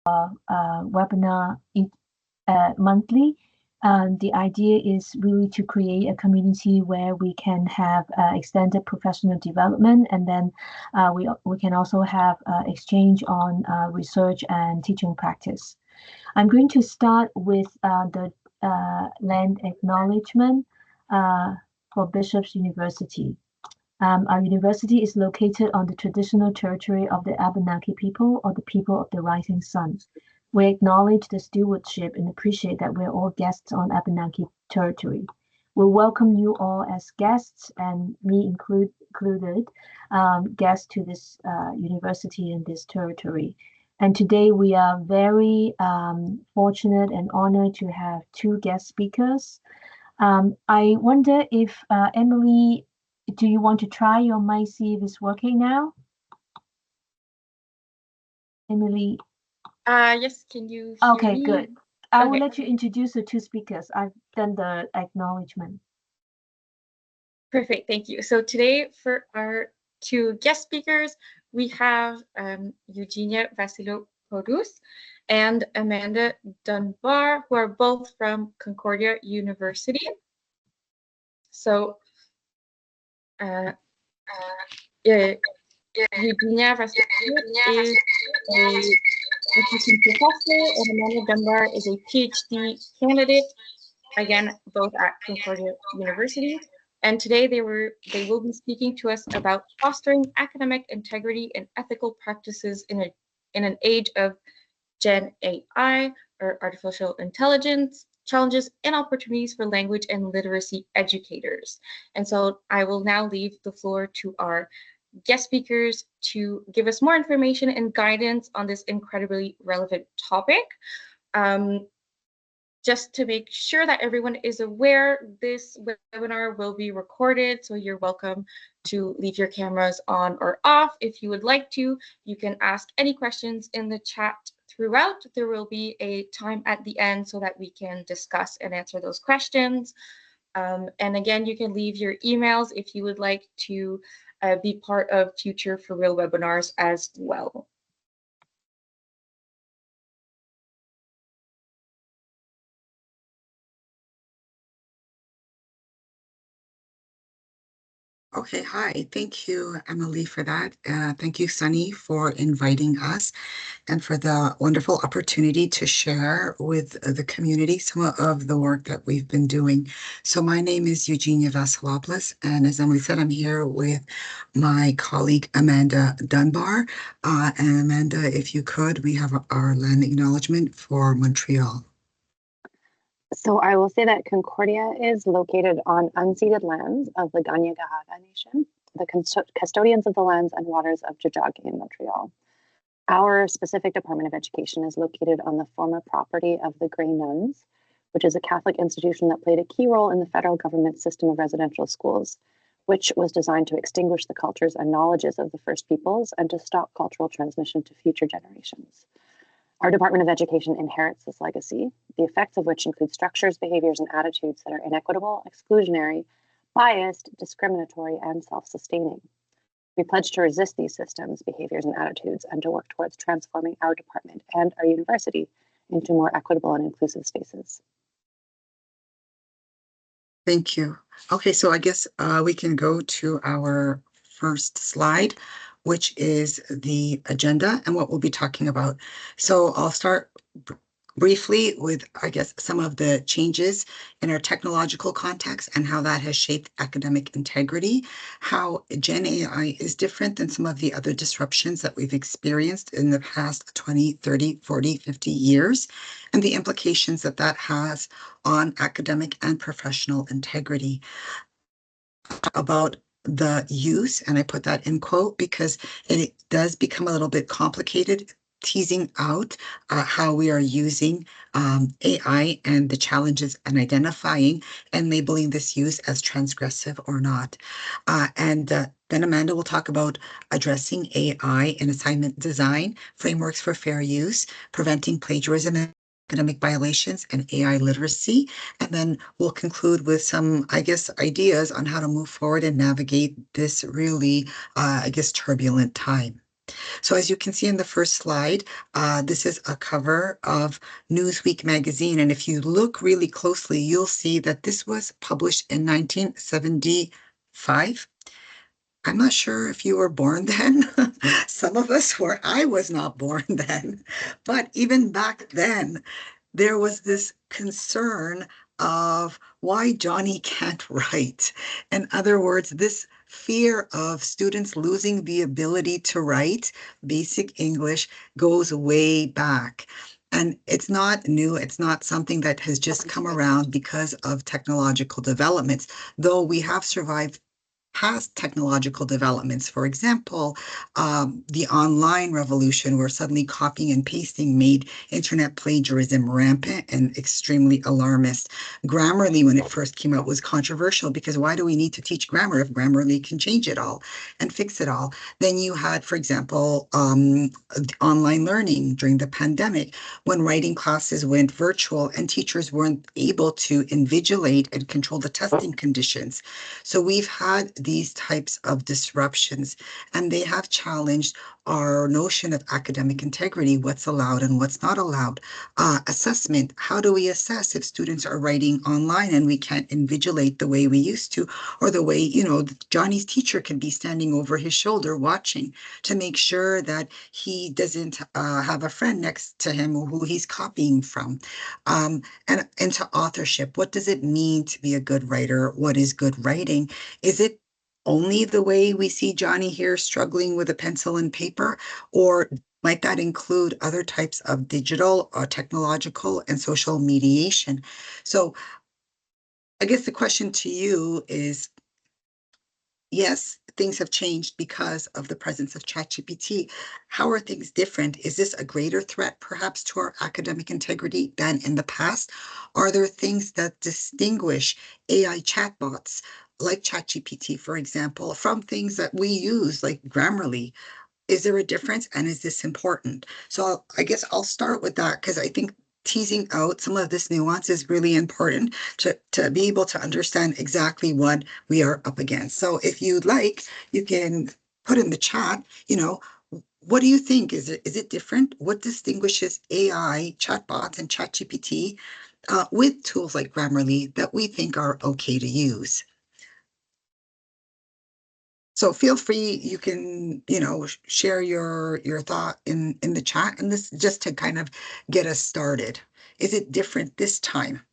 webinar monthly. The idea is really to create a community where we can have extended professional development, and then we can also have exchange on research and teaching practice. I'm going to start with the land acknowledgement for Bishop's University. Our university is located on the traditional territory of the Abenaki people, or the people of the rising sun. We acknowledge the stewardship and appreciate that we're all guests on Abenaki territory. We welcome you all as guests, and me included, guests to this university and this territory. And today we are very fortunate and honored to have two guest speakers. I wonder if Emily, do you want to try your mic, see if it's working now? Emily? Yes, can you hear Okay, me? good. I will let you introduce the two speakers. I've done the acknowledgement. Perfect, thank you. So today for our two guest speakers, we have Eugenia Vasilopoulos and Amanda Dunbar, who are both from Concordia University. So Eugenia Vasilopoulos is a teaching professor, and Amanda Dunbar is a PhD candidate, again, both at Concordia University. And today they will be speaking to us about fostering academic integrity and ethical practices in an age of Gen AI, or artificial intelligence, challenges and opportunities for language and literacy educators. And so I will now leave the floor to our guest speakers to give us more information and guidance on this incredibly relevant topic. Just to make sure that everyone is aware, this webinar will be recorded, so you're welcome to leave your cameras on or off. If you would like to, you can ask any questions in the chat throughout. There will be a time at the end so that we can discuss and answer those questions. And again, you can leave your emails if you would like to be part of future For Real webinars as well. Okay, hi. Thank you, Emily, for that. Thank you, Sunny, for inviting us and for the wonderful opportunity to share with the community some of the work that we've been doing. So my name is Eugenia Vasilopoulos, and as Emily said, I'm here with my colleague, Amanda Dunbar. And Amanda, if you could, we have our land acknowledgement for Montreal. So I will say that Concordia is located on unceded lands of the Kanien'kehá:ka Nation, the custodians of the lands and waters of Tiohtià:ke in Montreal. Our specific Department of Education is located on the former property of the Grey Nuns, which is a Catholic institution that played a key role in the federal government's system of residential schools, which was designed to extinguish the cultures and knowledges of the First Peoples and to stop cultural transmission to future generations. Our Department of Education inherits this legacy, the effects of which include structures, behaviors, and attitudes that are inequitable, exclusionary, biased, discriminatory, and self-sustaining. We pledge to resist these systems, behaviors, and attitudes, and to work towards transforming our department and our university into more equitable and inclusive spaces. Thank you. Okay, so I guess we can go to our first slide, which is the agenda and what we'll be talking about. So I'll start briefly with, I guess, some of the changes in our technological context and how that has shaped academic integrity, how Gen AI is different than some of the other disruptions that we've experienced in the past 20, 30, 40, 50 years, and the implications that that has on academic and professional integrity. About the use, and I put that in quote because it does become a little bit complicated, teasing out how we are using AI and the challenges and identifying and labeling this use as transgressive or not. And then Amanda will talk about addressing AI in assignment design, frameworks for fair use, preventing plagiarism and academic violations, and AI literacy. And then we'll conclude with some, I guess, ideas on how to move forward and navigate this really, I guess, turbulent time. So as you can see in the first slide, this is a cover of Newsweek magazine. And if you look really closely, you'll see that this was published in 1975. I'm not sure if you were born then. Some of us were. I was not born then. But even back then, there was this concern of why Johnny can't write. In other words, this fear of students losing the ability to write basic English goes way back. And it's not new. It's not something that has just come around because of technological developments, though we have survived past technological developments. For example, the online revolution, where suddenly copying and pasting made internet plagiarism rampant and extremely alarmist. Grammarly, when it first came out, was controversial because why do we need to teach grammar if Grammarly can change it all and fix it all? Then you had, for example, online learning during the pandemic, when writing classes went virtual and teachers weren't able to invigilate and control the testing conditions. So we've had these types of disruptions, and they have challenged our notion of academic integrity, what's allowed and what's not allowed. Assessment, how do we assess if students are writing online and we can't invigilate the way we used to, or the way, Johnny's teacher can be standing over his shoulder watching to make sure that he doesn't have a friend next to him who he's copying from. And into authorship, what does it mean to be a good writer? What is good writing? Is it only the way we see Johnny here struggling with a pencil and paper, or might that include other types of digital or technological and social mediation? So I guess the question to you is, yes, things have changed because of the presence of ChatGPT. How are things different? Is this a greater threat perhaps to our academic integrity than in the past? Are there things that distinguish AI chatbots like ChatGPT, for example, from things that we use like Grammarly? Is there a difference, and is this important? So I guess I'll start with that because I think teasing out some of this nuance is really important to be able to understand exactly what we are up against. So if you'd like, you can put in the chat, what do you think? Is it different? What distinguishes AI chatbots and ChatGPT with tools like Grammarly that we think are okay to use? So feel free, you can, share your thought in the chat, and this just to kind of get us started. Is it different this time?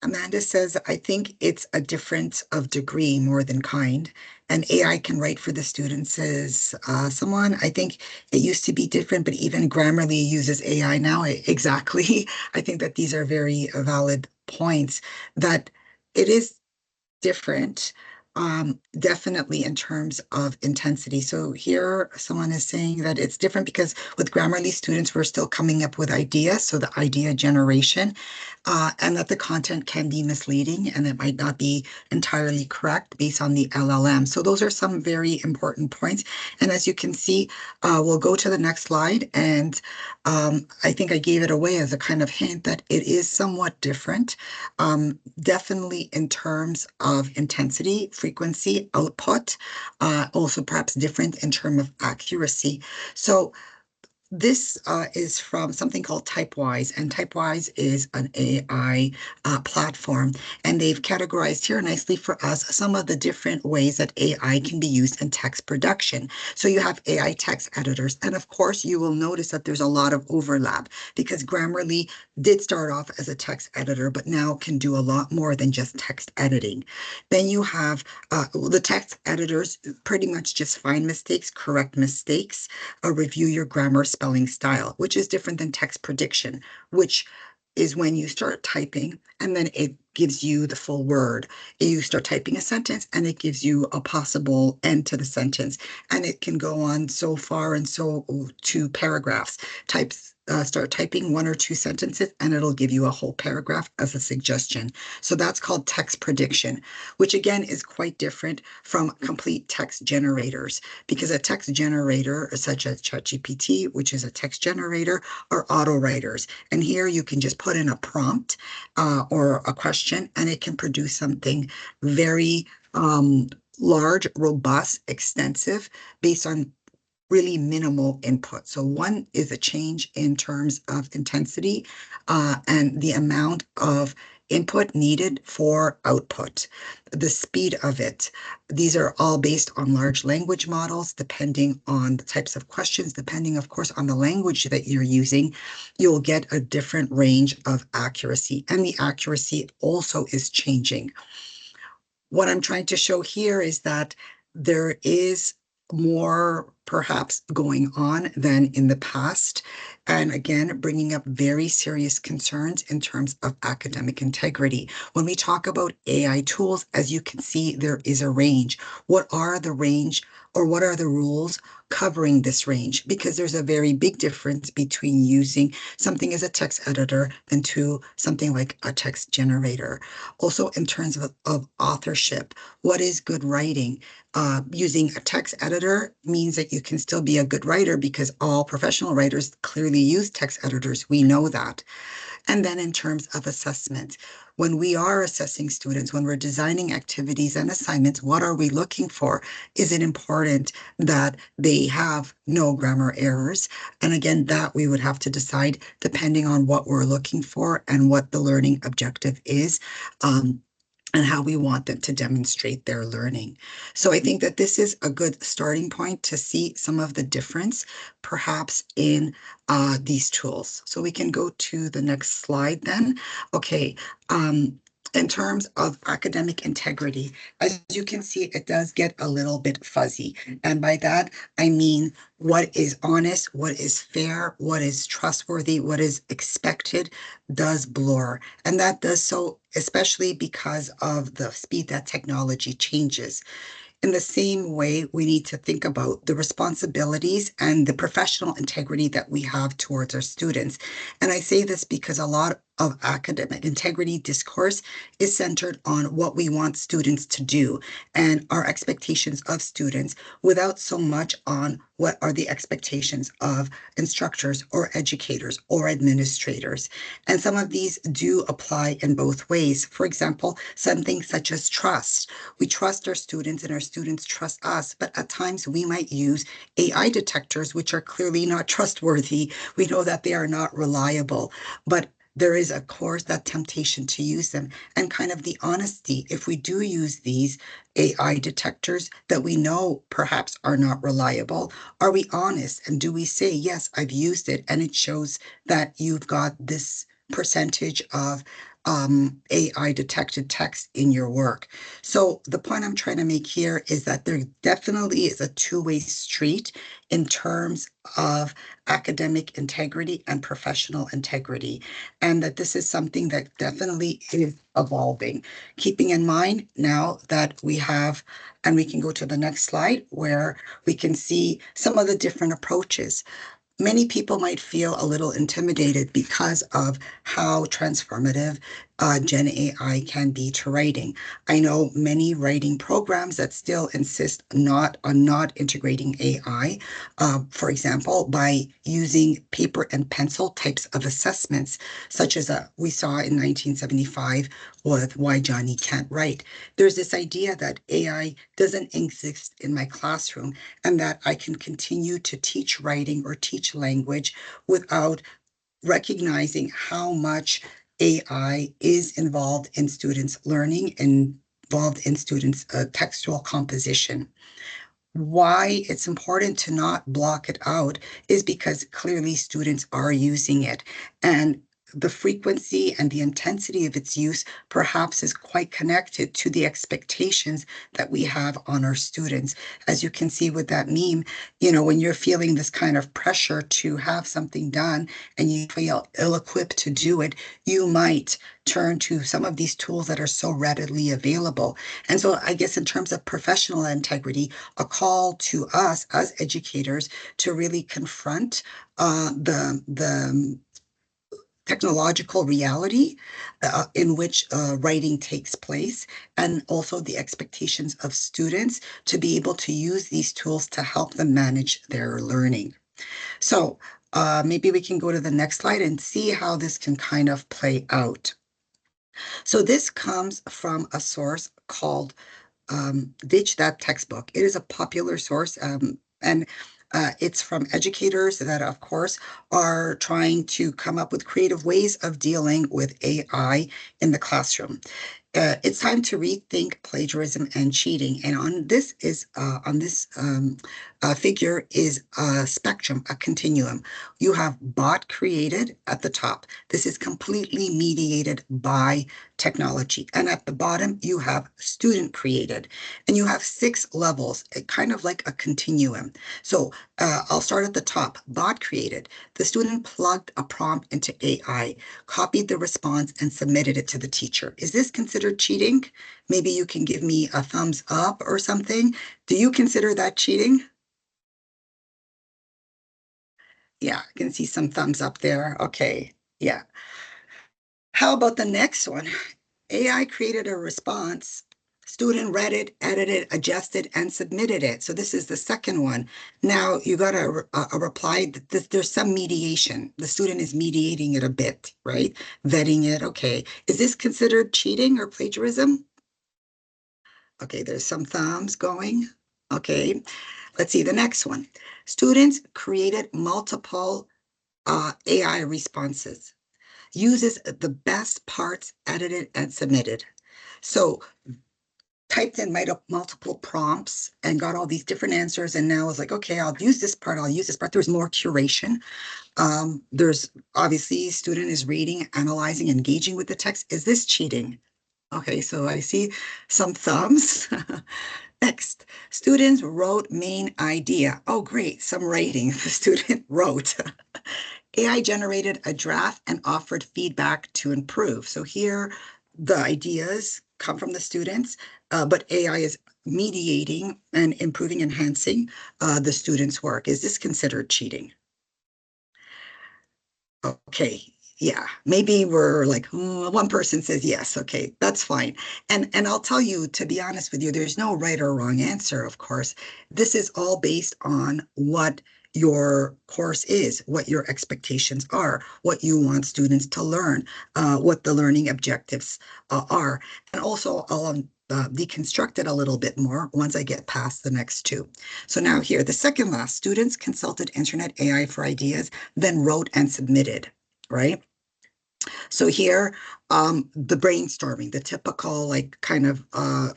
Amanda says, I think it's a difference of degree more than kind. And AI can write for the students, says someone. I think it used to be different, but even Grammarly uses AI now. Exactly. I think that these are very valid points, that it is different, definitely in terms of intensity. So here someone is saying that it's different because with Grammarly students, we're still coming up with ideas, so the idea generation, and that the content can be misleading and it might not be entirely correct based on the LLM. So those are some very important points. And as you can see, we'll go to the next slide. And I think I gave it away as a kind of hint that it is somewhat different, definitely in terms of intensity, frequency, output, also perhaps different in terms of accuracy. So this is from something called Typewise, and Typewise is an AI platform, and they've categorized here nicely for us some of the different ways that AI can be used in text production. So you have AI text editors, and of course you will notice that there's a lot of overlap because Grammarly did start off as a text editor, but now can do a lot more than just text editing. Then you have the text editors pretty much just find mistakes, correct mistakes, review your grammar, spelling, style, which is different than text prediction, which is when you start typing and then it gives you the full word. You start typing a sentence and it gives you a possible end to the sentence. And it can go on so far and so to paragraphs. start typing 1 or 2 sentences, and it'll give you a whole paragraph as a suggestion. So that's called text prediction, which again is quite different from complete text generators, because a text generator, such as ChatGPT, which is a text generator, are auto writers. And here you can just put in a prompt or a question, and it can produce something very large, robust, extensive, based on really minimal input. So one is a change in terms of intensity and the amount of input needed for output, the speed of it. These are all based on large language models, depending on the types of questions, depending, of course, on the language that you're using, you'll get a different range of accuracy. And the accuracy also is changing. What I'm trying to show here is that there is more perhaps going on than in the past. And again, bringing up very serious concerns in terms of academic integrity. When we talk about AI tools, as you can see, there is a range. What are the range, or what are the rules covering this range? Because there's a very big difference between using something as a text editor than to something like a text generator. Also, in terms of authorship, what is good writing? Using a text editor means that you can still be a good writer, because all professional writers clearly use text editors. We know that. And then in terms of assessment, when we are assessing students, when we're designing activities and assignments, what are we looking for? Is it important that they have no grammar errors? And again, that we would have to decide depending on what we're looking for and what the learning objective is. And how we want them to demonstrate their learning. So I think that this is a good starting point to see some of the difference, perhaps, in these tools. So we can go to the next slide then. Okay. In terms of academic integrity, as you can see, it does get a little bit fuzzy. And by that, I mean what is honest, what is fair, what is trustworthy, what is expected does blur. And that does so especially because of the speed that technology changes. In the same way, we need to think about the responsibilities and the professional integrity that we have towards our students. And I say this because a lot of academic integrity discourse is centered on what we want students to do and our expectations of students, without so much on what are the expectations of instructors or educators or administrators. And some of these do apply in both ways. For example, something such as trust. We trust our students and our students trust us, but at times we might use AI detectors, which are clearly not trustworthy. We know that they are not reliable, but there is, of course, that temptation to use them, and kind of the honesty. If we do use these AI detectors that we know perhaps are not reliable, are we honest? And do we say, yes, I've used it, and it shows that you've got this percentage of AI detected text in your work? So the point I'm trying to make here is that there definitely is a two-way street in terms of academic integrity and professional integrity, and that this is something that definitely is evolving. Keeping in mind now that we have, and we can go to the next slide where we can see some of the different approaches. Many people might feel a little intimidated because of how transformative Gen AI can be to writing. I know many writing programs that still insist on not integrating AI, for example, by using paper and pencil types of assessments, such as we saw in 1975 with Why Johnny Can't Write. There's this idea that AI doesn't exist in my classroom, and that I can continue to teach writing or teach language without recognizing how much AI is involved in students' learning, involved in students' textual composition. Why it's important to not block it out is because clearly students are using it. And the frequency and the intensity of its use perhaps is quite connected to the expectations that we have on our students. As you can see with that meme, when you're feeling this kind of pressure to have something done and you feel ill-equipped to do it, you might turn to some of these tools that are so readily available. And so I guess in terms of professional integrity, a call to us as educators to really confront the technological reality in which writing takes place, and also the expectations of students to be able to use these tools to help them manage their learning. So maybe we can go to the next slide and see how this can kind of play out. So this comes from a source called Ditch That Textbook. It is a popular source, and it's from educators that, of course, are trying to come up with creative ways of dealing with AI in the classroom. It's time to rethink plagiarism and cheating. And on this figure is a spectrum, a continuum. You have bot created at the top. This is completely mediated by technology. And at the bottom, you have student created. And you have 6 levels, kind of like a continuum. So I'll start at the top. Bot created. The student plugged a prompt into AI, copied the response, and submitted it to the teacher. Is this considered cheating? Maybe you can give me a thumbs up or something. Do you consider that cheating? Yeah, I can see some thumbs up there. Okay, yeah. How about the next one? AI created a response. Student read it, edited, adjusted, and submitted it. So this is the second one. Now you got a reply. There's some mediation. The student is mediating it a bit, right? Vetting it. Okay. Is this considered cheating or plagiarism? Okay, there's some thumbs going. Okay. Let's see the next one. Students created multiple AI responses. Uses the best parts, edited and submitted. So typed in multiple prompts and got all these different answers, and now it's like, okay, I'll use this part, I'll use this part. There's more curation. There's obviously student is reading, analyzing, engaging with the text. Is this cheating? Okay, so I see some thumbs. Next, students wrote main idea. Oh, great, some writing the student wrote. AI generated a draft and offered feedback to improve. So here, the ideas come from the students, but AI is mediating and improving, enhancing the students' work. Is this considered cheating? Okay, yeah, maybe we're like, one person says yes, okay, that's fine. And I'll tell you, to be honest with you, there's no right or wrong answer, of course. This is all based on what your course is, what your expectations are, what you want students to learn, what the learning objectives are. And also, I'll deconstruct it a little bit more once I get past the next two. So now here, the second last, students consulted Internet AI for ideas, then wrote and submitted, right? So here, the brainstorming, the typical like kind of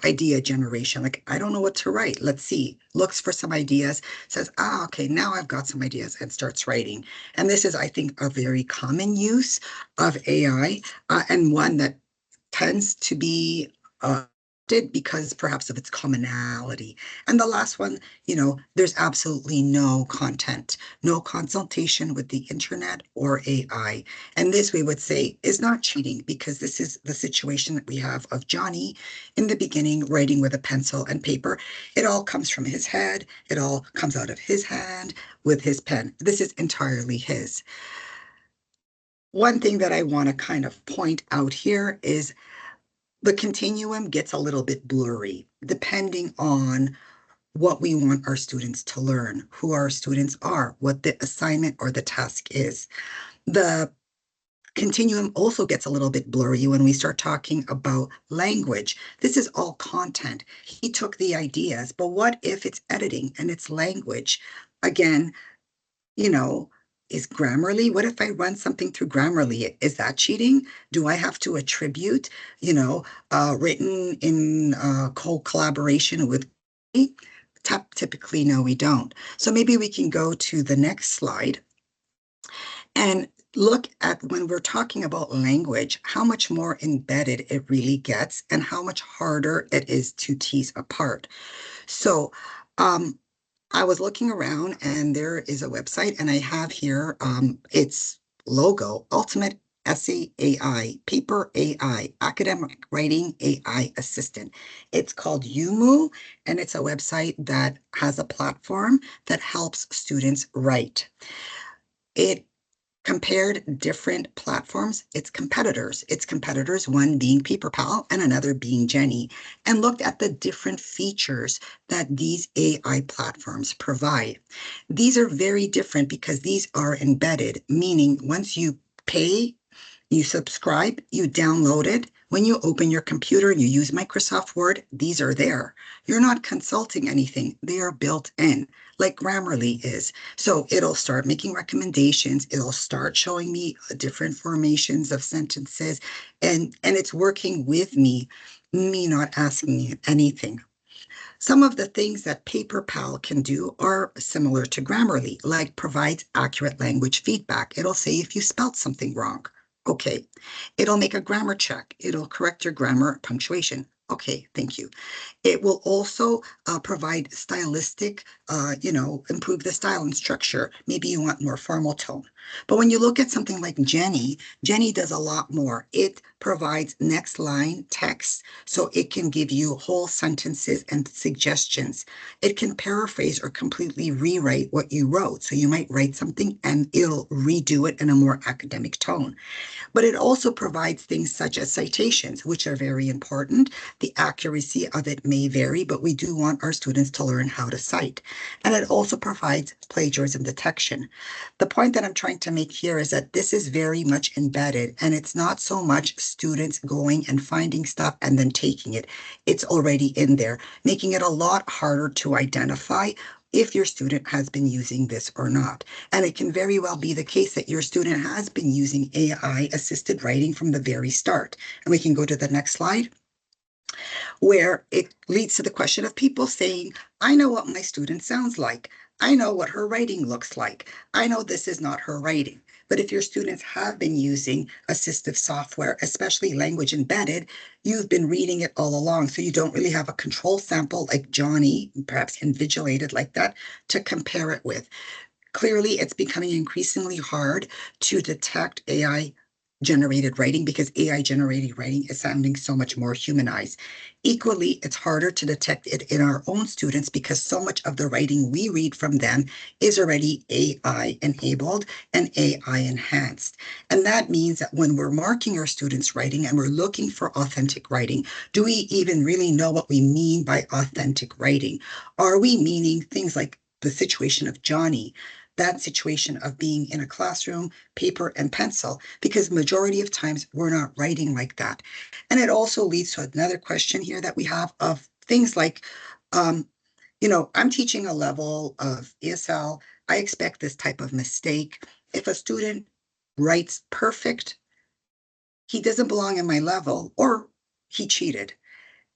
idea generation, like, I don't know what to write. Let's see, looks for some ideas, says, okay, now I've got some ideas, and starts writing. And this is, I think, a very common use of AI, and one that tends to be because perhaps of its commonality. And the last one, there's absolutely no content, no consultation with the internet or AI. And this, we would say, is not cheating, because this is the situation that we have of Johnny in the beginning, writing with a pencil and paper. It all comes from his head. It all comes out of his hand with his pen. This is entirely his. One thing that I want to kind of point out here is the continuum gets a little bit blurry depending on what we want our students to learn, who our students are, what the assignment or the task is. The continuum also gets a little bit blurry when we start talking about language. This is all content. He took the ideas, but what if it's editing and it's language? Again, is Grammarly, what if I run something through Grammarly? Is that cheating? Do I have to attribute, written in co-collaboration with me? Typically, no, we don't. So maybe we can go to the next slide. And look at when we're talking about language, how much more embedded it really gets and how much harder it is to tease apart. So, I was looking around and there is a website and I have here its logo, Ultimate Essay AI, Paper AI, Academic Writing AI Assistant. It's called UMU and it's a website that has a platform that helps students write. It compared different platforms, its competitors, one being PaperPal and another being Jenny, and looked at the different features that these AI platforms provide. These are very different because these are embedded, meaning once you pay, you subscribe, you download it. When you open your computer and you use Microsoft Word, these are there. You're not consulting anything. They are built in, like Grammarly is. So it'll start making recommendations. It'll start showing me different formations of sentences, and it's working with me not asking me anything. Some of the things that PaperPal can do are similar to Grammarly, like provides accurate language feedback. It'll say if you spelled something wrong. Okay. It'll make a grammar check. It'll correct your grammar punctuation. Okay, thank you. It will also provide stylistic, improve the style and structure. Maybe you want more formal tone. But when you look at something like Jenny, Jenny does a lot more. It provides next line text, so it can give you whole sentences and suggestions. It can paraphrase or completely rewrite what you wrote. So you might write something and it'll redo it in a more academic tone. But it also provides things such as citations, which are very important. The accuracy of it may vary, but we do want our students to learn how to cite. And it also provides plagiarism detection. The point that I'm trying to make here is that this is very much embedded, and it's not so much students going and finding stuff and then taking it. It's already in there, making it a lot harder to identify if your student has been using this or not. And it can very well be the case that your student has been using AI assisted writing from the very start. And we can go to the next slide, where it leads to the question of people saying, I know what my student sounds like. I know what her writing looks like. I know this is not her writing. But if your students have been using assistive software, especially language embedded, you've been reading it all along. So you don't really have a control sample like Johnny, perhaps invigilated like that, to compare it with. Clearly, it's becoming increasingly hard to detect AI generated writing because AI generated writing is sounding so much more humanized. Equally, it's harder to detect it in our own students because so much of the writing we read from them is already AI enabled and AI enhanced. And that means that when we're marking our students' writing and we're looking for authentic writing, do we even really know what we mean by authentic writing? Are we meaning things like the situation of Johnny, that situation of being in a classroom, paper and pencil, because majority of times we're not writing like that. And it also leads to another question here that we have of things like, I'm teaching a level of ESL. I expect this type of mistake. If a student writes perfect, he doesn't belong in my level or he cheated.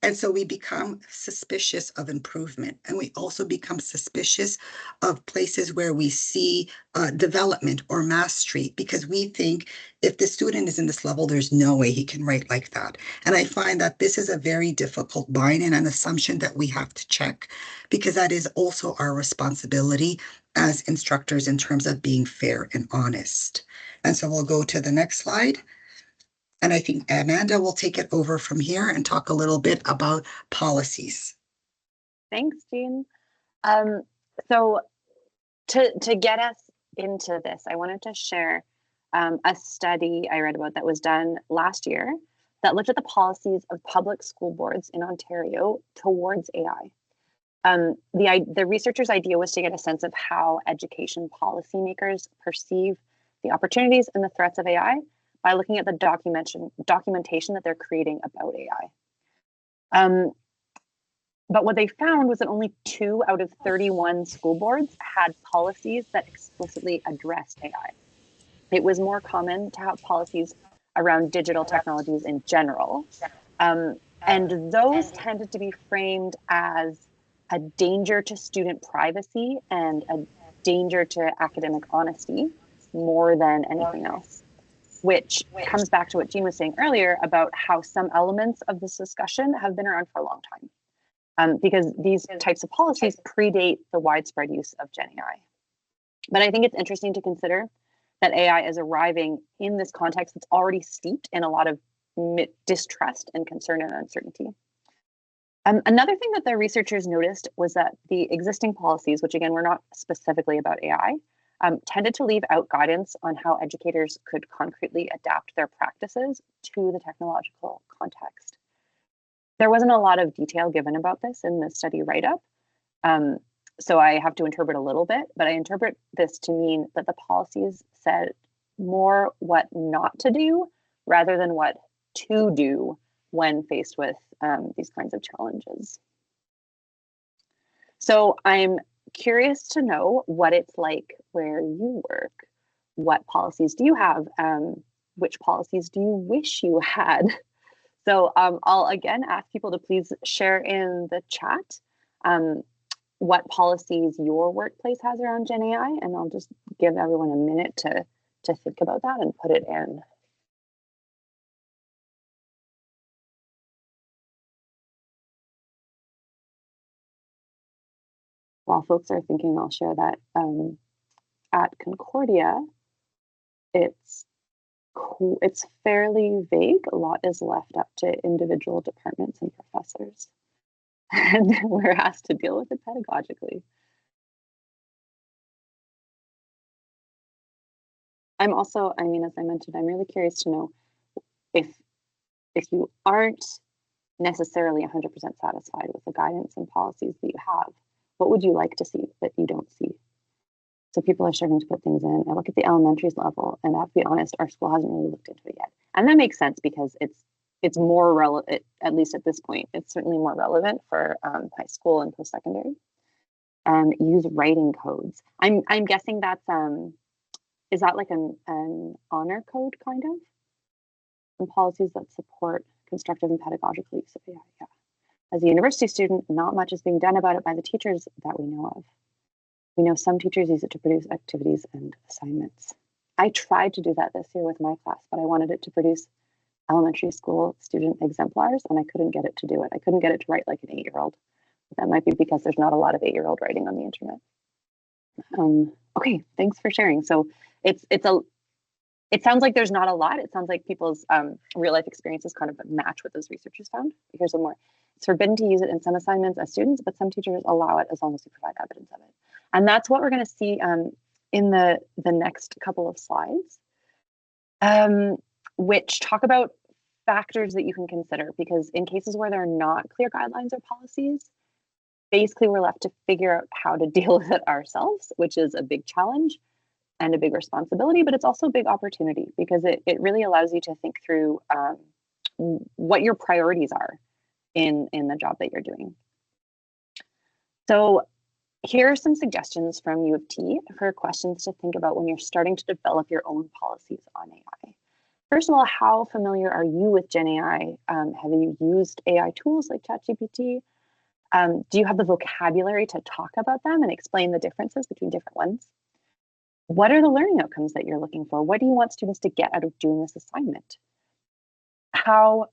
And so we become suspicious of improvement. And we also become suspicious of places where we see development or mastery because we think if the student is in this level, there's no way he can write like that. And I find that this is a very difficult bind and an assumption that we have to check because that is also our responsibility as instructors in terms of being fair and honest. And so we'll go to the next slide. And I think Amanda will take it over from here and talk a little bit about policies. Thanks, Jean. So to get us into this, I wanted to share a study I read about that was done last year that looked at the policies of public school boards in Ontario towards AI. The researchers' idea was to get a sense of how education policymakers perceive the opportunities and the threats of AI by looking at the documentation that they're creating about AI. But what they found was that only 2 out of 31 school boards had policies that explicitly addressed AI. It was more common to have policies around digital technologies in general. And those tended to be framed as a danger to student privacy and a danger to academic honesty. more than anything else, which comes back to what Jean was saying earlier about how some elements of this discussion have been around for a long time, because these types of policies predate the widespread use of Gen AI. But I think it's interesting to consider that AI is arriving in this context that's already steeped in a lot of distrust and concern and uncertainty. Another thing that the researchers noticed was that the existing policies, which again, were not specifically about AI, tended to leave out guidance on how educators could concretely adapt their practices to the technological context. There wasn't a lot of detail given about this in the study write-up, so I have to interpret a little bit, but I interpret this to mean that the policies said more what not to do rather than what to do when faced with these kinds of challenges. So I'm curious to know what it's like where you work. What policies do you have? Which policies do you wish you had? So I'll again ask people to please share in the chat what policies your workplace has around Gen AI, and I'll just give everyone a minute to think about that and put it in. While folks are thinking, I'll share that at Concordia, it's fairly vague. A lot is left up to individual departments and professors, and we're asked to deal with it pedagogically. I'm also, I mean, as I mentioned, I'm really curious to know if you aren't necessarily 100% satisfied with the guidance and policies that you have, what would you like to see that you don't see? So people are starting to put things in. I look at the elementary level, and I have to be honest, our school hasn't really looked into it yet. And that makes sense because it's more relevant, at least at this point, it's certainly more relevant for high school and post-secondary. Use writing codes. I'm guessing that's, is that like an honor code kind of? And policies that support constructive and pedagogical use of AI, yeah. As a university student, not much is being done about it by the teachers that we know of. We know some teachers use it to produce activities and assignments. I tried to do that this year with my class, but I wanted it to produce elementary school student exemplars, and I couldn't get it to do it. I couldn't get it to write like an 8-year-old. That might be because there's not a lot of 8-year-old writing on the internet. Okay, thanks for sharing. So it sounds like there's not a lot. It sounds like people's real life experiences kind of match what those researchers found. Here's one more. It's forbidden to use it in some assignments as students, but some teachers allow it as long as you provide evidence of it. And that's what we're going to see in the next couple of slides, which talk about factors that you can consider, because in cases where there are not clear guidelines or policies, basically we're left to figure out how to deal with it ourselves, which is a big challenge and a big responsibility, but it's also a big opportunity because it really allows you to think through what your priorities are in the job that you're doing. So here are some suggestions from U of T for questions to think about when you're starting to develop your own policies on AI. First of all, how familiar are you with Gen AI? Have you used AI tools like ChatGPT? Do you have the vocabulary to talk about them and explain the differences between different ones? What are the learning outcomes that you're looking for? What do you want students to get out of doing this assignment? How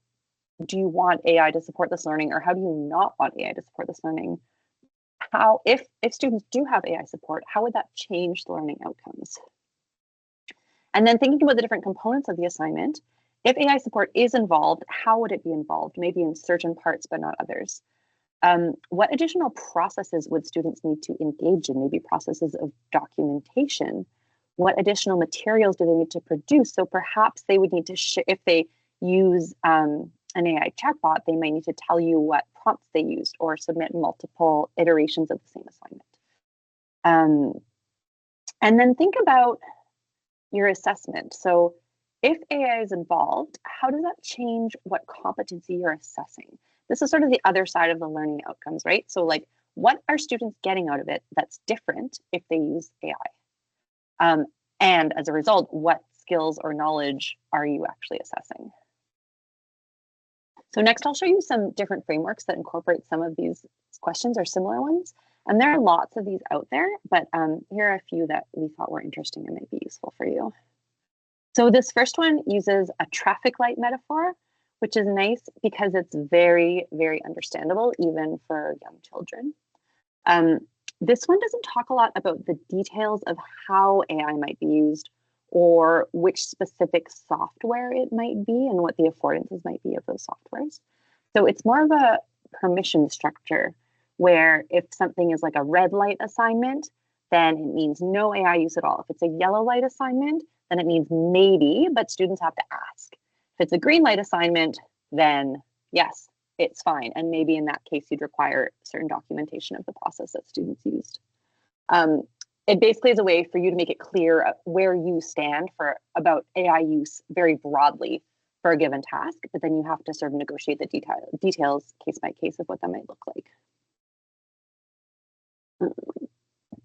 do you want AI to support this learning, or how do you not want AI to support this learning? How, if students do have AI support, how would that change the learning outcomes? And then thinking about the different components of the assignment, if AI support is involved, how would it be involved? Maybe in certain parts, but not others. What additional processes would students need to engage in? Maybe processes of documentation. What additional materials do they need to produce? So perhaps they would need to share, if they use an AI chatbot, they might need to tell you what prompts they used or submit multiple iterations of the same assignment. And then think about your assessment. So if AI is involved, how does that change what competency you're assessing? This is sort of the other side of the learning outcomes, right? So like, what are students getting out of it that's different if they use AI? And as a result, what skills or knowledge are you actually assessing? So next, I'll show you some different frameworks that incorporate some of these questions or similar ones. And there are lots of these out there, but here are a few that we thought were interesting and might be useful for you. So this first one uses a traffic light metaphor, which is nice because it's very, very understandable, even for young children. This one doesn't talk a lot about the details of how AI might be used or which specific software it might be and what the affordances might be of those softwares. So it's more of a permission structure where if something is like a red light assignment, then it means no AI use at all. If it's a yellow light assignment, then it means maybe, but students have to ask. If it's a green light assignment, then yes, it's fine. And maybe in that case, you'd require certain documentation of the process that students used. It basically is a way for you to make it clear where you stand about AI use very broadly for a given task, but then you have to sort of negotiate the details case by case of what that might look like.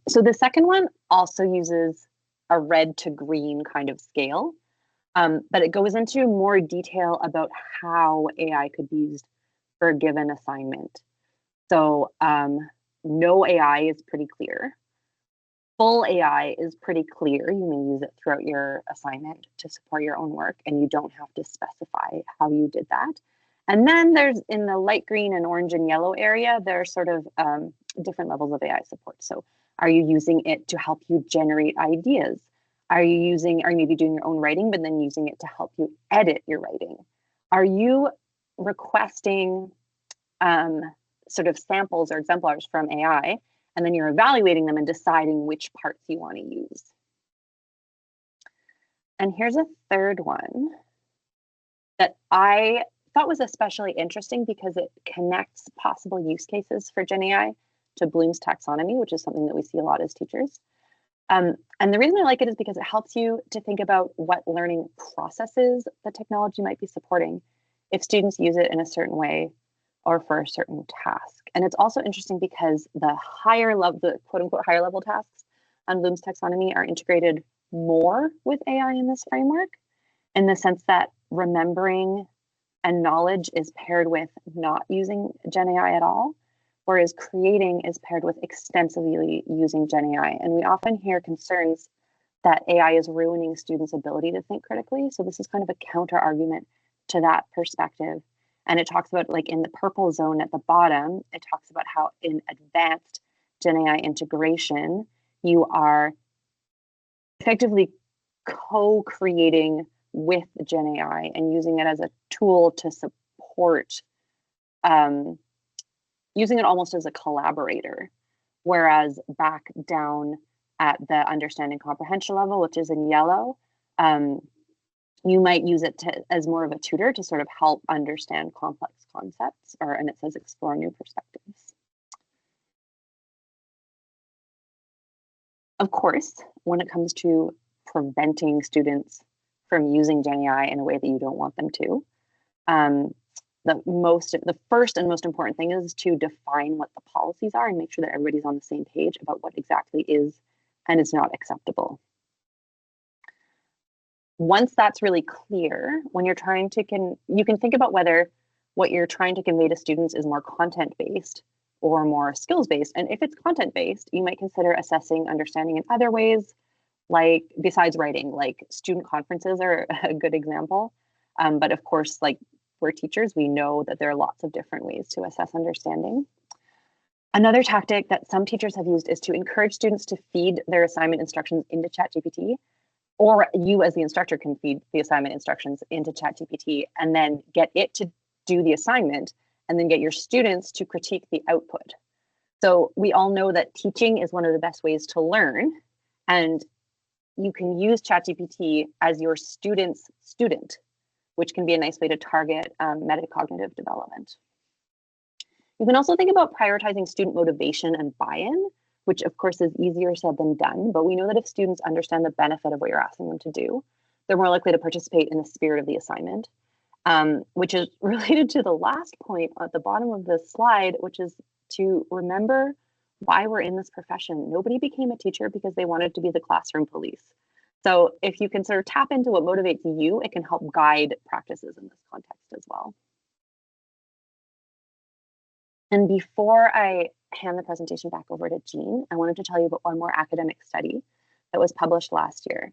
So the second one also uses a red to green kind of scale, but it goes into more detail about how AI could be used for a given assignment. So no AI is pretty clear. Full AI is pretty clear. You may use it throughout your assignment to support your own work, and you don't have to specify how you did that. And then there's in the light green and orange and yellow area, there's sort of different levels of AI support. So are you using it to help you generate ideas? Are you maybe doing your own writing, but then using it to help you edit your writing? Are you requesting sort of samples or exemplars from AI, and then you're evaluating them and deciding which parts you want to use? And here's a third one that I thought was especially interesting because it connects possible use cases for Gen AI to Bloom's taxonomy, which is something that we see a lot as teachers. And the reason I like it is because it helps you to think about what learning processes the technology might be supporting if students use it in a certain way or for a certain task. And it's also interesting because the higher level, the quote unquote higher level tasks on Bloom's taxonomy are integrated more with AI in this framework, in the sense that remembering and knowledge is paired with not using Gen AI at all, whereas creating is paired with extensively using Gen AI. And we often hear concerns that AI is ruining students' ability to think critically. So this is kind of a counter argument to that perspective. And it talks about, like in the purple zone at the bottom, it talks about how in advanced Gen AI integration, you are effectively co-creating with Gen AI and using it as a tool to support, using it almost as a collaborator. Whereas back down at the understanding comprehension level, which is in yellow, you might use it as more of a tutor to sort of help understand complex concepts, and it says explore new perspectives. Of course, when it comes to preventing students from using Gen AI in a way that you don't want them to, the first and most important thing is to define what the policies are and make sure that everybody's on the same page about what exactly is and is not acceptable. Once that's really clear, when you're trying to, you can think about whether what you're trying to convey to students is more content-based or more skills-based. And if it's content-based, you might consider assessing understanding in other ways, like besides writing, like student conferences are a good example. But of course, like we're teachers, we know that there are lots of different ways to assess understanding. Another tactic that some teachers have used is to encourage students to feed their assignment instructions into ChatGPT, or you as the instructor can feed the assignment instructions into ChatGPT and then get it to do the assignment and then get your students to critique the output. So we all know that teaching is one of the best ways to learn, and you can use ChatGPT as your student's student, which can be a nice way to target metacognitive development. You can also think about prioritizing student motivation and buy-in, which of course is easier said than done, but we know that if students understand the benefit of what you're asking them to do, they're more likely to participate in the spirit of the assignment, which is related to the last point at the bottom of this slide, which is to remember why we're in this profession. Nobody became a teacher because they wanted to be the classroom police. So if you can sort of tap into what motivates you, it can help guide practices in this context as well. And before I hand the presentation back over to Jean, I wanted to tell you about one more academic study that was published last year.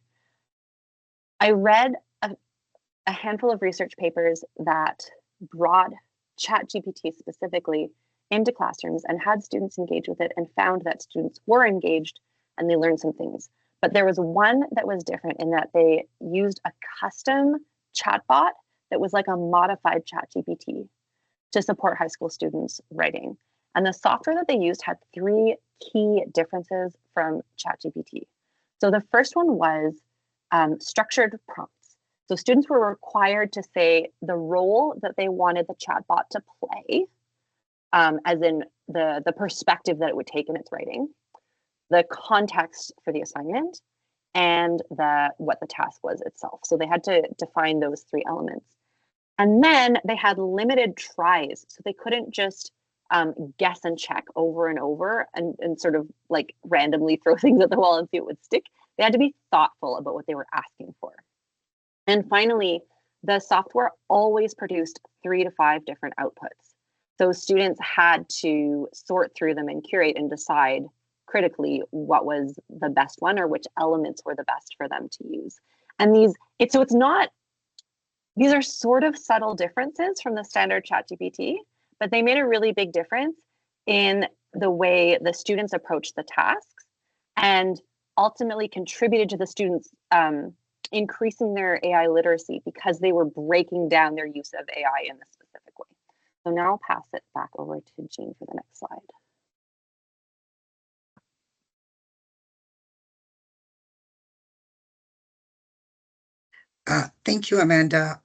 I read a handful of research papers that brought ChatGPT specifically into classrooms and had students engage with it, and found that students were engaged and they learned some things. But there was one that was different in that they used a custom chatbot that was like a modified ChatGPT to support high school students writing. And the software that they used had 3 key differences from ChatGPT. So the first one was structured prompts. So students were required to say the role that they wanted the chatbot to play, as in the perspective that it would take in its writing, the context for the assignment, and what the task was itself. So they had to define those 3 elements. And then they had limited tries. So they couldn't just guess and check over and over and sort of like randomly throw things at the wall and see what would stick. They had to be thoughtful about what they were asking for. And finally, the software always produced 3 to 5 different outputs. So students had to sort through them and curate and decide critically what was the best one, or which elements were the best for them to use. And these are sort of subtle differences from the standard ChatGPT, but they made a really big difference in the way the students approached the tasks, and ultimately contributed to the students increasing their AI literacy, because they were breaking down their use of AI in a specific way. So now I'll pass it back over to Jean for the next slide. Thank you, Amanda,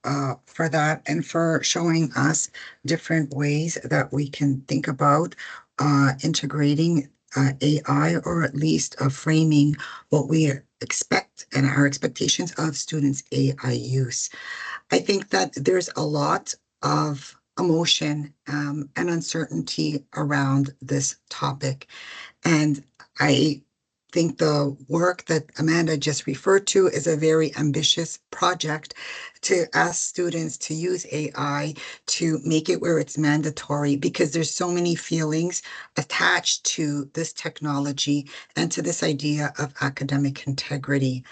for that, and for showing us different ways that we can think about integrating AI, or at least framing what we expect and our expectations of students' AI use. I think that there's a lot of emotion and uncertainty around this topic. And I think the work that Amanda just referred to is a very ambitious project to ask students to use AI to make it where it's mandatory, because there's so many feelings attached to this technology and to this idea of academic integrity.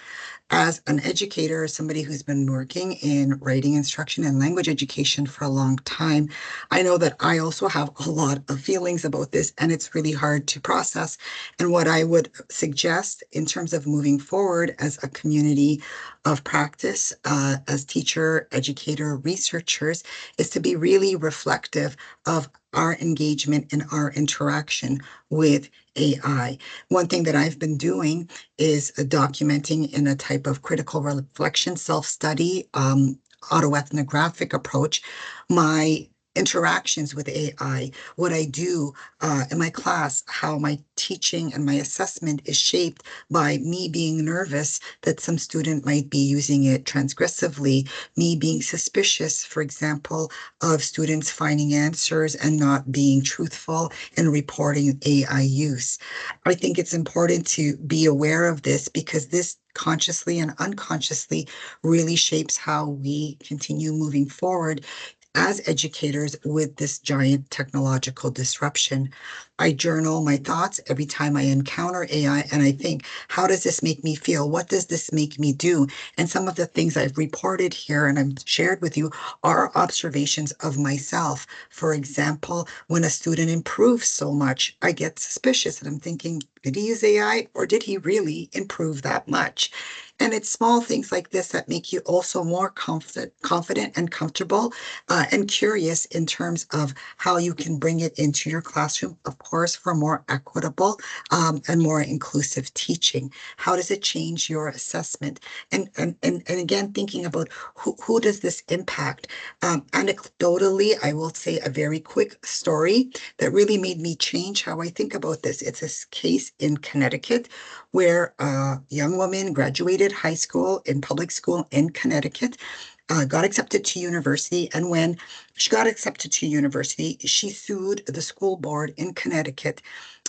As an educator, somebody who's been working in writing instruction and language education for a long time, I know that I also have a lot of feelings about this, and it's really hard to process. And what I would suggest in terms of moving forward as a community of practice, as teacher, educator, researchers, is to be really reflective of our engagement and our interaction with AI. One thing that I've been doing is documenting in a type of critical reflection, self-study, autoethnographic approach, my interactions with AI, what I do in my class, how my teaching and my assessment is shaped by me being nervous that some student might be using it transgressively, me being suspicious, for example, of students finding answers and not being truthful in reporting AI use. I think it's important to be aware of this, because this consciously and unconsciously really shapes how we continue moving forward as educators with this giant technological disruption. I journal my thoughts every time I encounter AI, and I think, how does this make me feel? What does this make me do? And some of the things I've reported here and I've shared with you are observations of myself. For example, when a student improves so much, I get suspicious, and I'm thinking, did he use AI, or did he really improve that much? And it's small things like this that make you also more confident and comfortable and curious in terms of how you can bring it into your classroom, of course, for more equitable and more inclusive teaching. How does it change your assessment? And again, thinking about who does this impact? Anecdotally, I will say a very quick story that really made me change how I think about this. It's a case in Connecticut where a young woman graduated high school in public school in Connecticut, got accepted to university. And when she got accepted to university, she sued the school board in Connecticut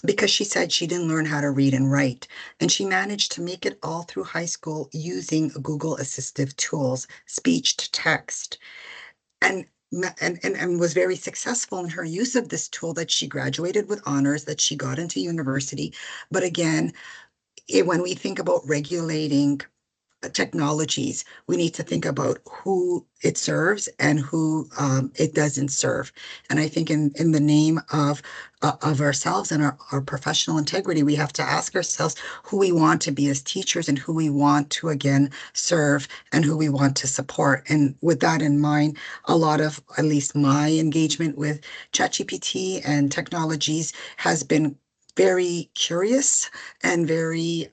because she said she didn't learn how to read and write. And she managed to make it all through high school using Google assistive tools, speech to text. And and was very successful in her use of this tool, that she graduated with honors, that she got into university. But again, when we think about regulating technologies, we need to think about who it serves and who it doesn't serve. And I think in the name of ourselves and our professional integrity, we have to ask ourselves who we want to be as teachers and who we want to, again, serve and who we want to support. And with that in mind, a lot of, at least my engagement with ChatGPT and technologies has been very curious and very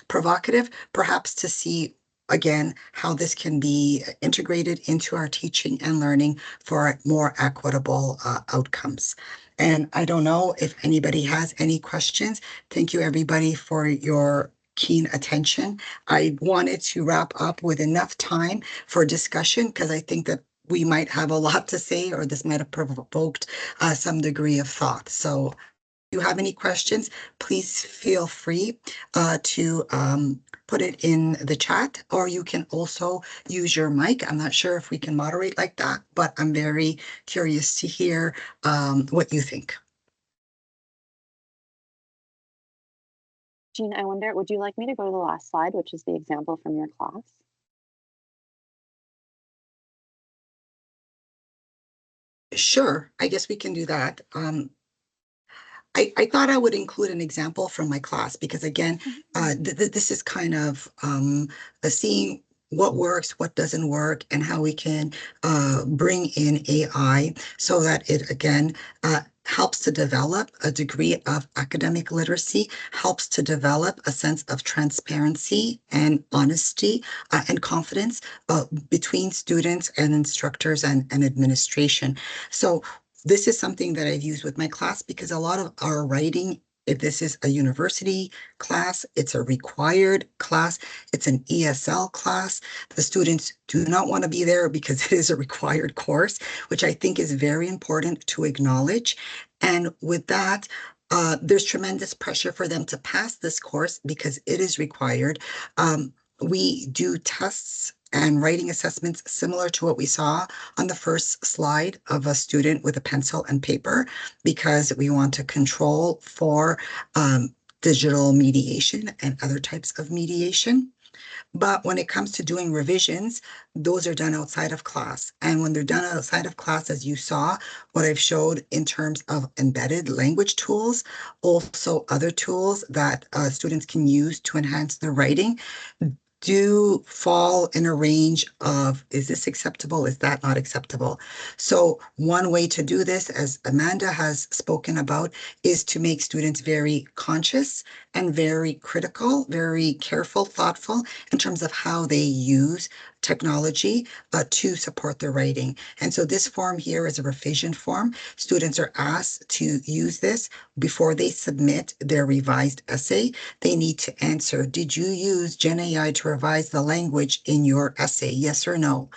provocative, perhaps to see again how this can be integrated into our teaching and learning for more equitable outcomes. And I don't know if anybody has any questions. Thank you, everybody, for your keen attention. I wanted to wrap up with enough time for discussion, because I think that we might have a lot to say, or this might have provoked some degree of thought. So you have any questions, please feel free to put it in the chat, or you can also use your mic. I'm not sure if we can moderate like that, but I'm very curious to hear what you think. Jean, I wonder, would you like me to go to the last slide, which is the example from your class? Sure, I guess we can do that. I thought I would include an example from my class, because again, this is kind of seeing what works, what doesn't work, and how we can bring in AI so that it, again, helps to develop a degree of academic literacy, helps to develop a sense of transparency and honesty and confidence between students and instructors and administration. So this is something that I've used with my class, because a lot of our writing, if this is a university class, it's a required class, it's an ESL class. The students do not want to be there because it is a required course, which I think is very important to acknowledge. And with that, there's tremendous pressure for them to pass this course because it is required. We do tests and writing assessments similar to what we saw on the first slide of a student with a pencil and paper, because we want to control for digital mediation and other types of mediation. But when it comes to doing revisions, those are done outside of class. And when they're done outside of class, as you saw, what I've showed in terms of embedded language tools, also other tools that students can use to enhance their writing, do fall in a range of, is this acceptable? Is that not acceptable? So one way to do this, as Amanda has spoken about, is to make students very conscious and very critical, very careful, thoughtful in terms of how they use technology to support their writing. And so this form here is a revision form. Students are asked to use this before they submit their revised essay. They need to answer, did you use Gen AI to revise the language in your essay? Yes or no?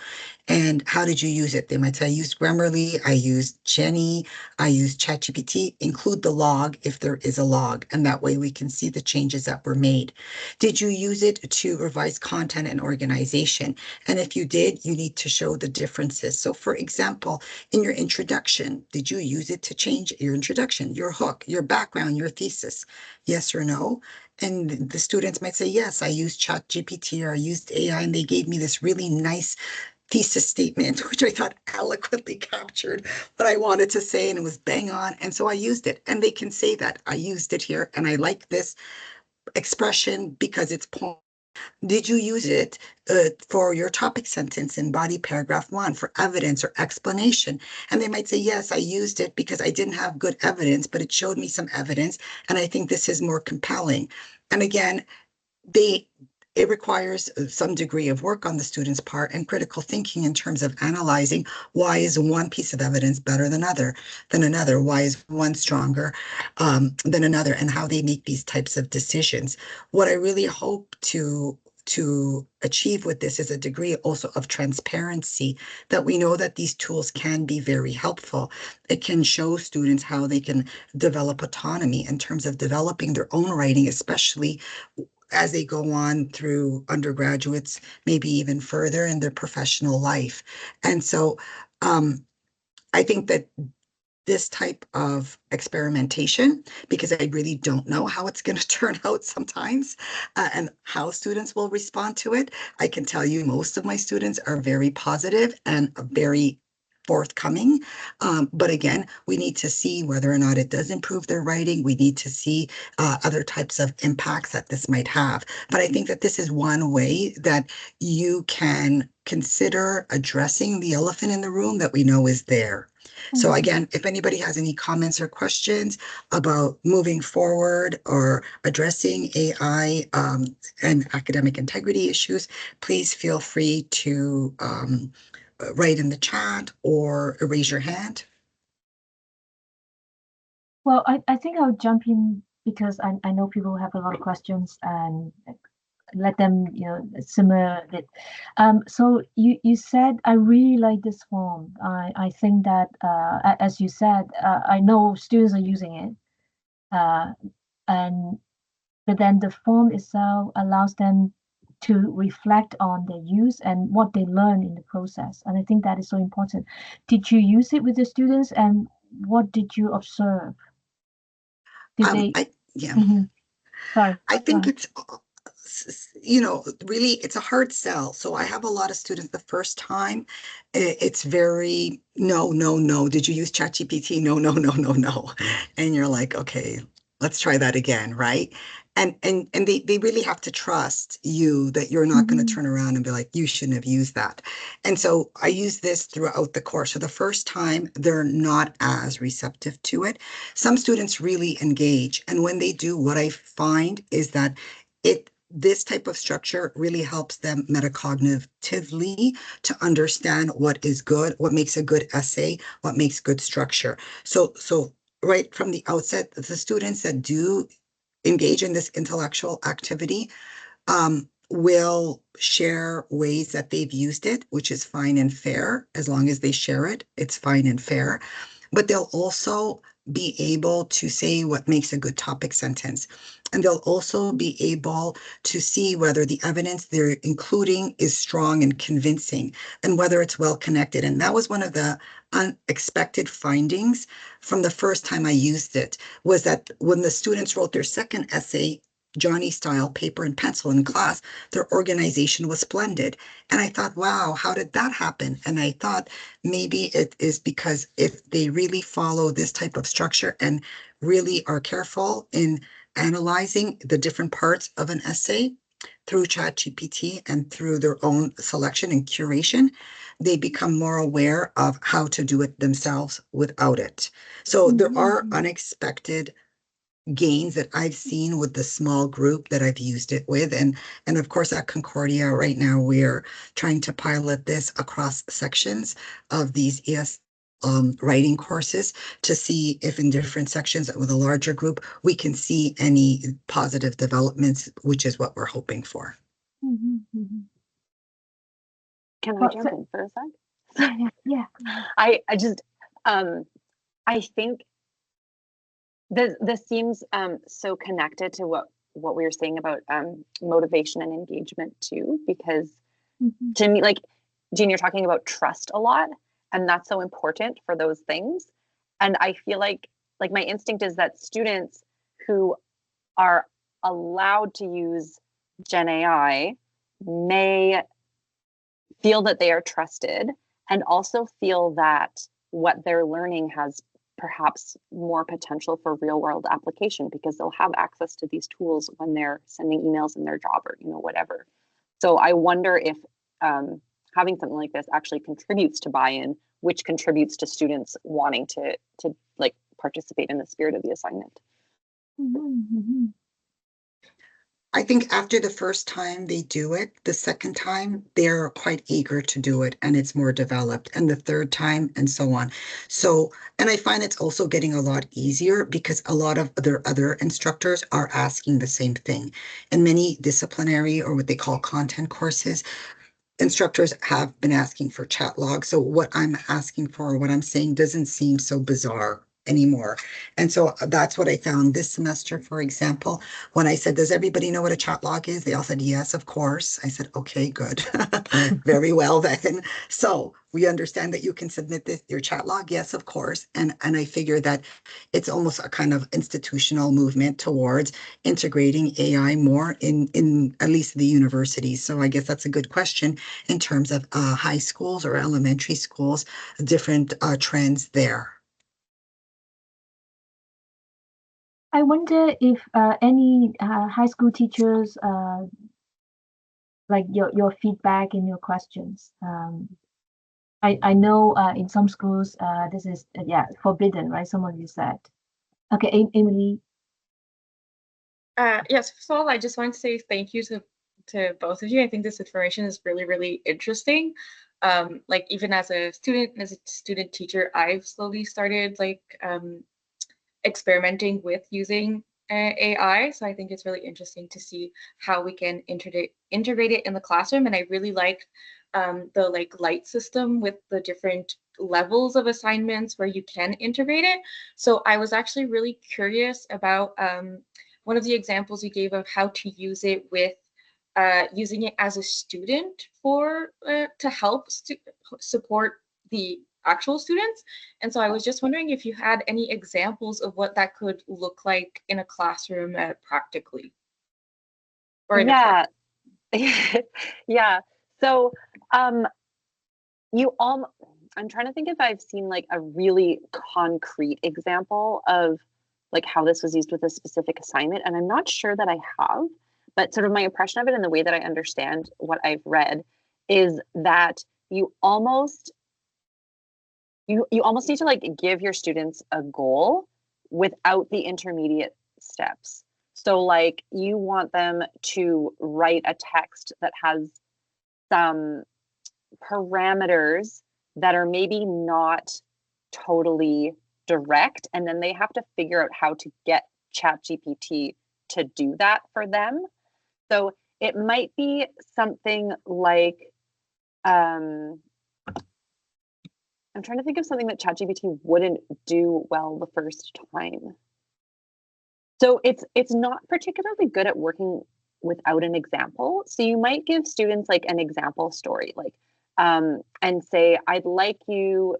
And how did you use it? They might say, I used Grammarly, I used Jenny, I used ChatGPT. Include the log if there is a log, and that way we can see the changes that were made. Did you use it to revise content and organization? And if you did, you need to show the differences. So for example, in your introduction, did you use it to change your introduction, your hook, your background, your thesis? Yes or no? And the students might say, yes, I used ChatGPT or I used AI, and they gave me this really nice thesis statement, which I thought eloquently captured what I wanted to say, and it was bang on. And so I used it, and they can say that I used it here, and I like this expression because it's point. Did you use it for your topic sentence in body paragraph 1 for evidence or explanation? And they might say, yes, I used it because I didn't have good evidence, but it showed me some evidence, and I think this is more compelling. And again, it requires some degree of work on the student's part and critical thinking in terms of analyzing why is one piece of evidence better than another, why is one stronger than another, and how they make these types of decisions. What I really hope to achieve with this is a degree also of transparency, that we know that these tools can be very helpful. It can show students how they can develop autonomy in terms of developing their own writing, especially as they go on through undergraduates, maybe even further in their professional life. And so I think that this type of experimentation, because I really don't know how it's going to turn out sometimes, and how students will respond to it. I can tell you most of my students are very positive and very forthcoming. But again, we need to see whether or not it does improve their writing. We need to see other types of impacts that this might have. But I think that this is one way that you can consider addressing the elephant in the room that we know is there. So again, if anybody has any comments or questions about moving forward or addressing AI and academic integrity issues, please feel free to write in the chat or raise your hand. Well, I think I'll jump in because I know people have a lot of questions and let them, simmer it. So you said, I really like this form. I think that, as you said, I know students are using it. But then the form itself allows them to reflect on their use and what they learn in the process. And I think that is so important. Did you use it with the students, and what did you observe? Did they? Yeah. Sorry. I think it's, really, it's a hard sell. So I have a lot of students the first time, it's very, no, no, no. Did you use ChatGPT? No, no, no, no, no. And you're like, okay, let's try that again, right? And they really have to trust you that you're not going to turn around and be like, you shouldn't have used that. And so I use this throughout the course. So the first time they're not as receptive to it. Some students really engage. And when they do, what I find is that this type of structure really helps them metacognitively to understand what is good, what makes a good essay, what makes good structure. So right from the outset, the students that do engage in this intellectual activity will share ways that they've used it, which is fine and fair. As long as they share it, it's fine and fair. But they'll also be able to say what makes a good topic sentence. And they'll also be able to see whether the evidence they're including is strong and convincing and whether it's well connected. And that was one of the unexpected findings from the first time I used it, was that when the students wrote their second essay, Johnny style, paper and pencil in class, their organization was splendid. And I thought, wow, how did that happen? And I thought maybe it is because if they really follow this type of structure and really are careful in analyzing the different parts of an essay through ChatGPT and through their own selection and curation, they become more aware of how to do it themselves without it. So there are unexpected gains that I've seen with the small group that I've used it with. And of course, at Concordia right now, we're trying to pilot this across sections of these ES writing courses to see if in different sections with a larger group, we can see any positive developments, which is what we're hoping for. Can I jump in for a sec? Yeah. I just, I think this seems so connected to what we were saying about motivation and engagement too, because to me, like, Jean, you're talking about trust a lot, and that's so important for those things. And I feel like my instinct is that students who are allowed to use Gen AI may feel that they are trusted, and also feel that what they're learning has perhaps more potential for real world application, because they'll have access to these tools when they're sending emails in their job or whatever. So I wonder if having something like this actually contributes to buy-in, which contributes to students wanting to like participate in the spirit of the assignment. I think after the first time they do it, the second time they're quite eager to do it and it's more developed, and the third time and so on. So, and I find it's also getting a lot easier because a lot of their other instructors are asking the same thing. And many disciplinary, or what they call content courses, instructors have been asking for chat logs. So what I'm asking for, what I'm saying doesn't seem so bizarre anymore. And so that's what I found this semester, for example, when I said, does everybody know what a chat log is? They all said, yes, of course. I said, okay, good. Very well then. So we understand that you can submit this, your chat log. Yes, of course. And I figure that it's almost a kind of institutional movement towards integrating AI more in at least the universities. So I guess that's a good question in terms of high schools or elementary schools, different trends there. I wonder if any high school teachers like your feedback and your questions. I know in some schools this is forbidden, right? Some of you said. Okay, Emily. Yes, first of all, I just want to say thank you to both of you. I think this information is really, really interesting. Like even as a student teacher, I've slowly started like experimenting with using AI. So I think it's really interesting to see how we can integrate it in the classroom. And I really liked the like light system with the different levels of assignments where you can integrate it. So I was actually really curious about one of the examples you gave of how to use it with using it as a student for to help support the actual students. And so I was just wondering if you had any examples of what that could look like in a classroom practically. Or yeah. Yeah. So I'm trying to think if I've seen like a really concrete example of like how this was used with a specific assignment. And I'm not sure that I have, but sort of my impression of it and the way that I understand what I've read is that you almost need to like give your students a goal without the intermediate steps. So like you want them to write a text that has some parameters that are maybe not totally direct, and then they have to figure out how to get ChatGPT to do that for them. So it might be something like I'm trying to think of something that ChatGPT wouldn't do well the first time. So it's not particularly good at working without an example. So you might give students like an example story, like and say, I'd like you,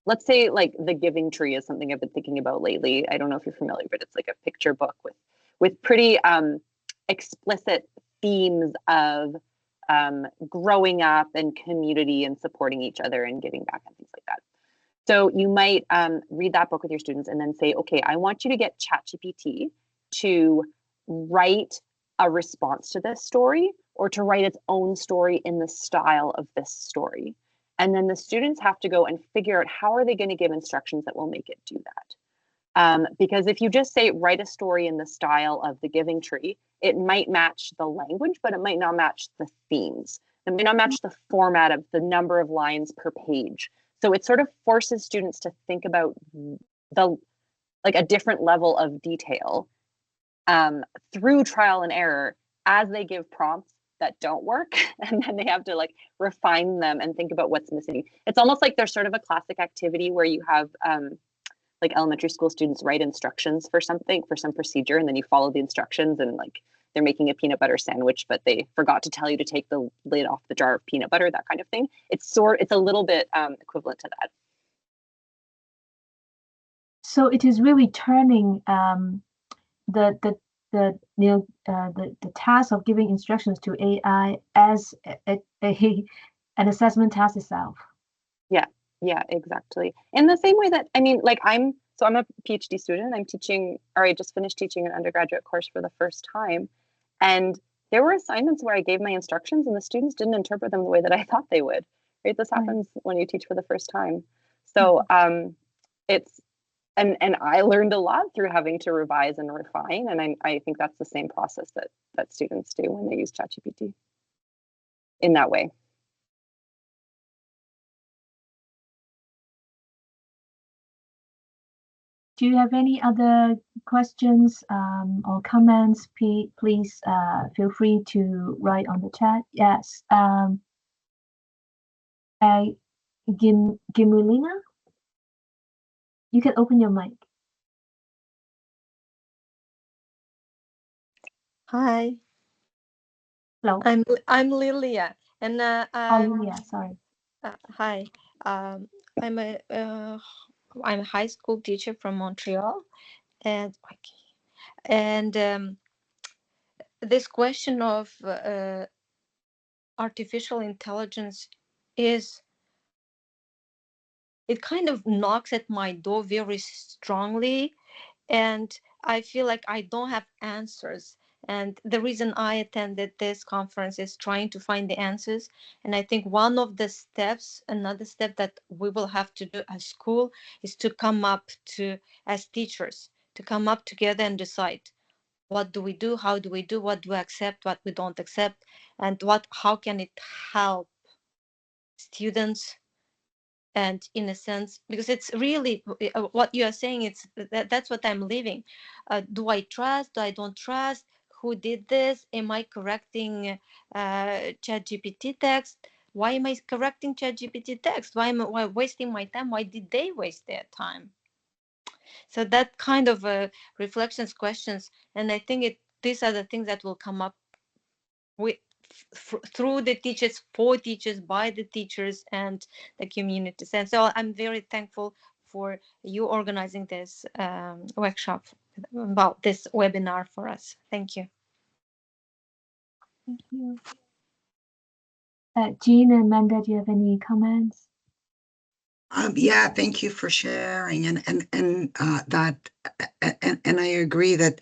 let's say like the giving tree is something I've been thinking about lately. I don't know if you're familiar, but it's like a picture book with pretty explicit themes of growing up and community and supporting each other and giving back and things like that. So you might read that book with your students and then say, okay, I want you to get ChatGPT to write a response to this story or to write its own story in the style of this story. And then the students have to go and figure out how are they going to give instructions that will make it do that. Because if you just say, write a story in the style of the giving tree, it might match the language, but it might not match the themes. It may not match the format of the number of lines per page. So it sort of forces students to think about a different level of detail through trial and error as they give prompts that don't work, and then they have to like refine them and think about what's missing. It's almost like there's sort of a classic activity where you have like elementary school students write instructions for something, for some procedure, and then you follow the instructions and like they're making a peanut butter sandwich, but they forgot to tell you to take the lid off the jar of peanut butter, that kind of thing. It's a little bit equivalent to that. So it is really turning the task of giving instructions to AI as an assessment task itself. Yeah, exactly. In the same way that, I mean, like I'm a PhD student. I just finished teaching an undergraduate course for the first time. And there were assignments where I gave my instructions and the students didn't interpret them the way that I thought they would. Right? This happens when you teach for the first time. So it's, and I learned a lot through having to revise and refine. And I think that's the same process that students do when they use ChatGPT in that way. Do you have any other questions or comments? Please feel free to write on the chat. Yes. Gimulina, you can open your mic. Hi, Hello. I'm Lilia, and Yeah, sorry. hi. I'm a high school teacher from Montreal, and this question of artificial intelligence is, it kind of knocks at my door very strongly, and I feel like I don't have answers. And the reason I attended this conference is trying to find the answers. And I think one of the steps, another step that we will have to do as school, is to come up to, as teachers, to come up together and decide, what do we do, how do we do, what do we accept, what we don't accept, and how can it help students. And in a sense, because it's really what you are saying, that's what I'm living. Do I trust, do I don't trust, who did this, am I correcting ChatGPT text, why am I correcting ChatGPT text, why am I wasting my time, why did they waste their time? So that kind of reflections, questions, and I think these are the things that will come up with through the teachers, for teachers, by the teachers, and the communities. And so I'm very thankful for you organizing this workshop, about this webinar for us. Thank you. Thank you. Jean and Amanda, do you have any comments? Yeah, thank you for sharing, and that, and I agree that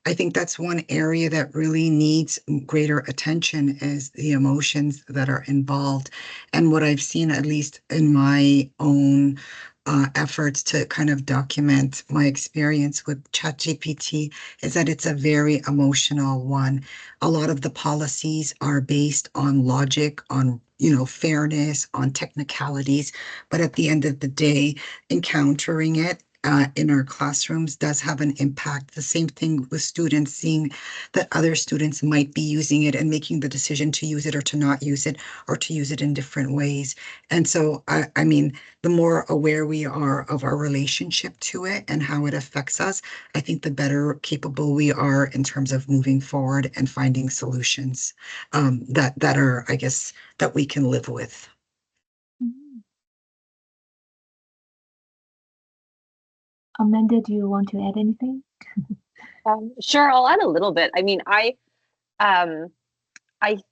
I think that's one area that really needs greater attention, is the emotions that are involved. And what I've seen, at least in my own efforts to kind of document my experience with ChatGPT, is that it's a very emotional one. A lot of the policies are based on logic, on fairness, on technicalities, but at the end of the day, encountering it in our classrooms does have an impact. The same thing with students, seeing that other students might be using it and making the decision to use it or to not use it, or to use it in different ways. And so, I mean, the more aware we are of our relationship to it and how it affects us, I think the better capable we are in terms of moving forward and finding solutions that are, I guess, that we can live with. Amanda, do you want to add anything? Sure, I'll add a little bit. I mean, I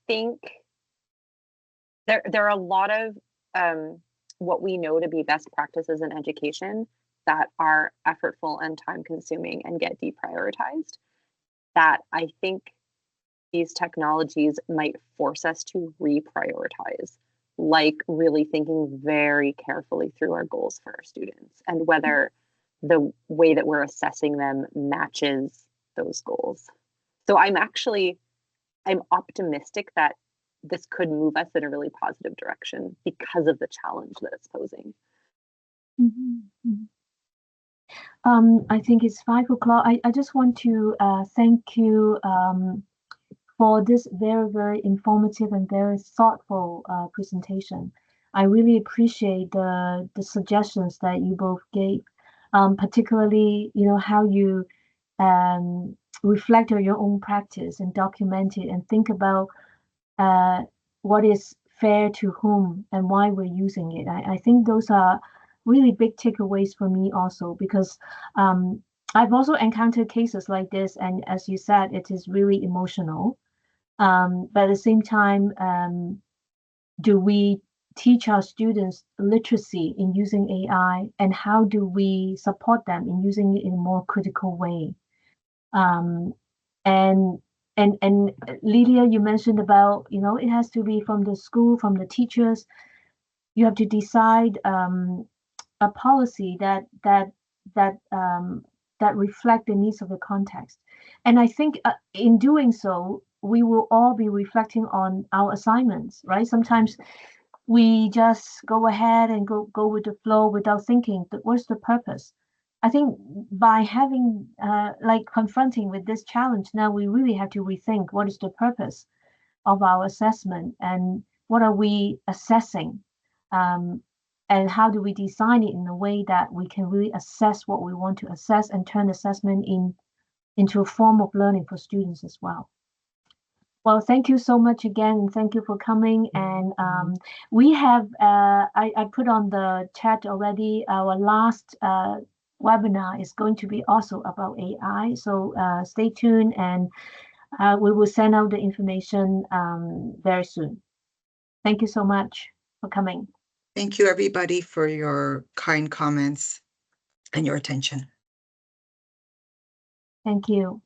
think there are a lot of what we know to be best practices in education that are effortful and time consuming and get deprioritized, that I think these technologies might force us to reprioritize, like really thinking very carefully through our goals for our students and whether the way that we're assessing them matches those goals. So I'm optimistic that this could move us in a really positive direction because of the challenge that it's posing. I think it's 5 o'clock. I just want to thank you for this very, very informative and very thoughtful presentation. I really appreciate the suggestions that you both gave, particularly, how you reflect on your own practice and document it and think about what is fair to whom and why we're using it. I think those are really big takeaways for me also, because I've also encountered cases like this, and as you said, it is really emotional. But at the same time, do we teach our students literacy in using AI, and how do we support them in using it in a more critical way? And Lydia, you mentioned about, it has to be from the school, from the teachers. You have to decide a policy that reflect the needs of the context. And I think in doing so, we will all be reflecting on our assignments, right? Sometimes we just go ahead and go with the flow without thinking that what's the purpose. I think by having confronting with this challenge, now we really have to rethink what is the purpose of our assessment and what are we assessing, and how do we design it in a way that we can really assess what we want to assess and turn assessment into a form of learning for students as well. Well, thank you so much again. Thank you for coming. And we have, I put on the chat already, our last webinar is going to be also about AI. So stay tuned, and we will send out the information very soon. Thank you so much for coming. Thank you, everybody, for your kind comments and your attention. Thank you.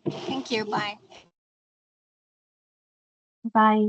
Thank you. Bye. Bye.